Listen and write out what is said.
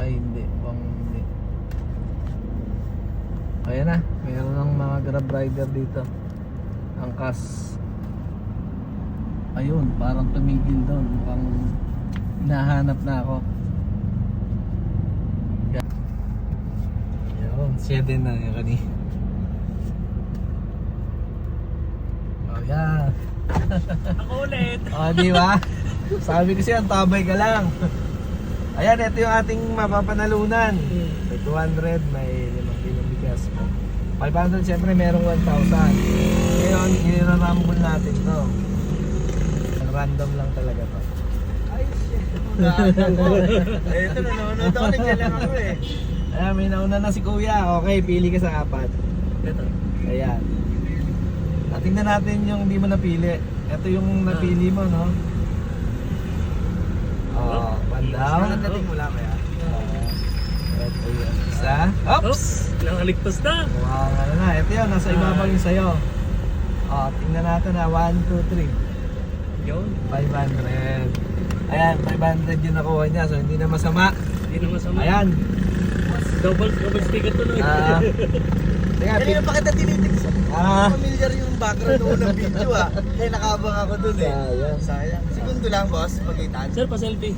Ay, hindi. Hindi. Ayan na. Mayroon ng mga Grab rider dito. Angkas. Ayun, parang tumigil doon. Mukhang hinahanap na ako. Ayun, siya din na yung kanina. Oh, yan. Ako ulit. Oh, di ba? Sabi ko siya, tabay ka lang. Ayan, ito yung ating mapapanalunan. May 200, may 5 kilong bigas. 500, syempre merong 1,000. Ngayon, i-rumble natin to. Random lang talaga to. Ay, shit. Ito, nanonood ako. Nandiyan lang ako eh. Ayan, may nauna na si Kuya. Okay, pili ka sa 4. Ito. Ayan. Tingnan natin yung hindi mo napili. Ito yung napili mo, no? Oh, pandaw. Saan dating mula kaya? Ito yung isa. Oops! Nakaligtas na. Mukhang ano na. Ito yun, nasa ibabaw yung sayo. Oh, tingnan natin na. 1, 2, 3. Yun. 500. Ayan, 500 yung nakuha niya. So, hindi na masama. Hindi na masama. Ayan. Double sticker to no. Teka, Kanina pa kita tinitigsa. Ah. Familiar yung background noon ng video ah. Kaya nakabang ako dun eh. Sayang. Sayang. Segundo lang boss, pagitan. Sir, pa-selfie.